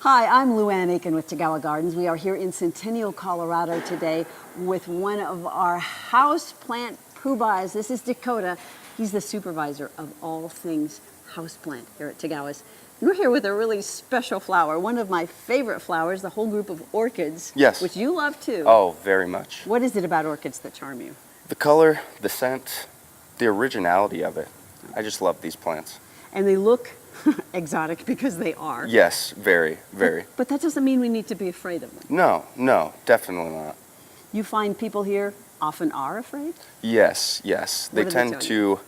Hi, I'm Luann Aiken with Tagawa Gardens. We are here in Centennial, Colorado today with one of our house plant poobahs. This is Dakota. He's the supervisor of all things houseplant here at Tagawa's. And we're here with a really special flower, one of my favorite flowers, the whole group of orchids. Yes. Which you love too. Oh, very much. What is it about orchids that charm you? The color, the scent, the originality of it. I just love these plants. And they look exotic because they are. Yes, very, very. But that doesn't mean we need to be afraid of them. No, definitely not. You find people here often are afraid? Yes. What do they tell you?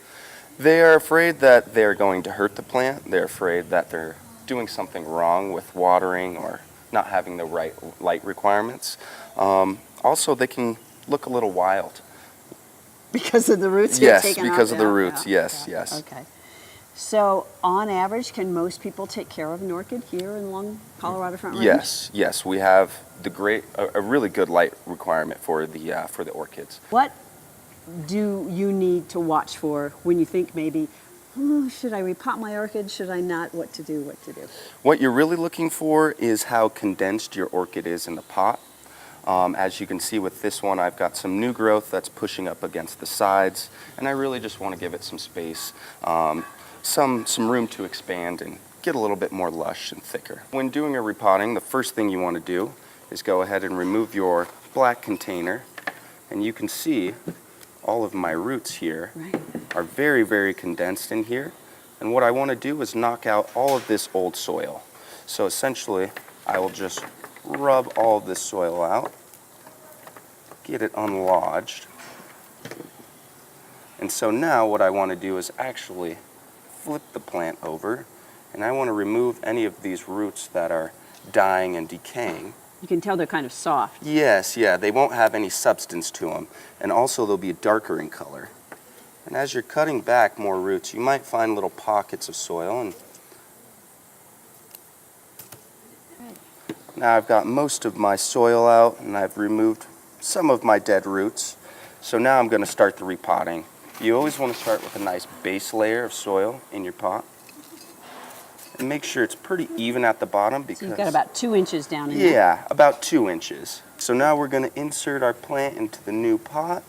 They are afraid that they're going to hurt the plant. They're afraid that they're doing something wrong with watering or not having the right light requirements. Also, they can look a little wild. Because of the roots? Yes, because of the roots, yes. Okay. So, on average, can most people take care of an orchid here in along Colorado Front Range? Yes. We have a really good light requirement for the orchids. What do you need to watch for when you think maybe, should I repot my orchid? Should I not? What to do? What you're really looking for is how condensed your orchid is in the pot. As you can see with this one, I've got some new growth that's pushing up against the sides, and I really just want to give it some space. Some room to expand and get a little bit more lush and thicker. When doing a repotting, the first thing you want to do is go ahead and remove your black container, and you can see all of my roots here are very, very condensed in here. And what I want to do is knock out all of this old soil. So essentially, I will just rub all of this soil out, get it unlodged. And so now what I want to do is actually flip the plant over, and I want to remove any of these roots that are dying and decaying. You can tell they're kind of soft. Yes, they won't have any substance to them, and also they'll be darker in color. And as you're cutting back more roots, you might find little pockets of soil. And now I've got most of my soil out, and I've removed some of my dead roots. So now I'm going to start the repotting. You always want to start with a nice base layer of soil in your pot. And make sure it's pretty even at the bottom because... So you've got about 2 inches down in there. Yeah, about 2 inches. So now we're going to insert our plant into the new pot.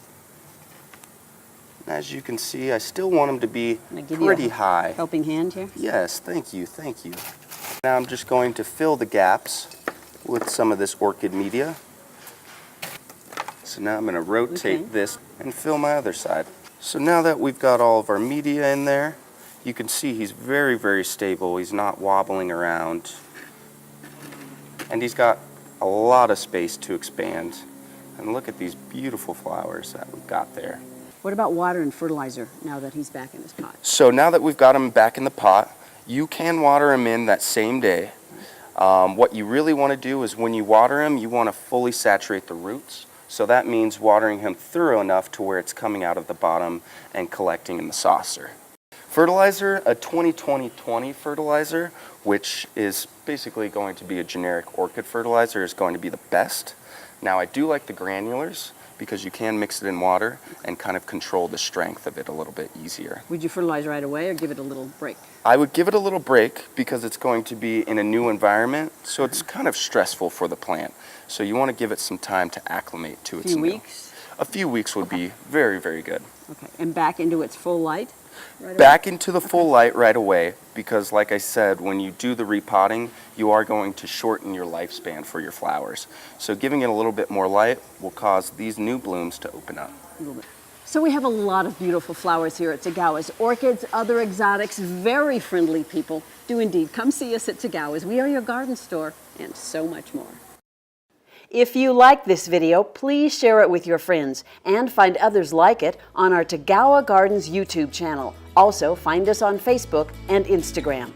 And as you can see, I still want them to be pretty high. Helping hand here? Yes, thank you. Now I'm just going to fill the gaps with some of this orchid media. So now I'm going to rotate this and fill my other side. So now that we've got all of our media in there, you can see he's very, very stable. He's not wobbling around. And he's got a lot of space to expand. And look at these beautiful flowers that we've got there. What about water and fertilizer now that he's back in his pot? So now that we've got him back in the pot, you can water him in that same day. What you really want to do is when you water him, you want to fully saturate the roots. So that means watering him thorough enough to where it's coming out of the bottom and collecting in the saucer. Fertilizer, a 20-20-20 fertilizer, which is basically going to be a generic orchid fertilizer, is going to be the best. Now I do like the granulars because you can mix it in water and kind of control the strength of it a little bit easier. Would you fertilize right away or give it a little break? I would give it a little break because it's going to be in a new environment, so it's kind of stressful for the plant. So you want to give it some time to acclimate to its new. A few weeks? A few weeks would be very, very good. Okay, and back into its full light? Back into the full light right away because, like I said, when you do the repotting, you are going to shorten your lifespan for your flowers. So giving it a little bit more light will cause these new blooms to open up. So we have a lot of beautiful flowers here at Tagawa's. Orchids, other exotics, very friendly people. Do indeed come see us at Tagawa's. We are your garden store and so much more. If you like this video, please share it with your friends and find others like it on our Tagawa Gardens YouTube channel. Also, find us on Facebook and Instagram.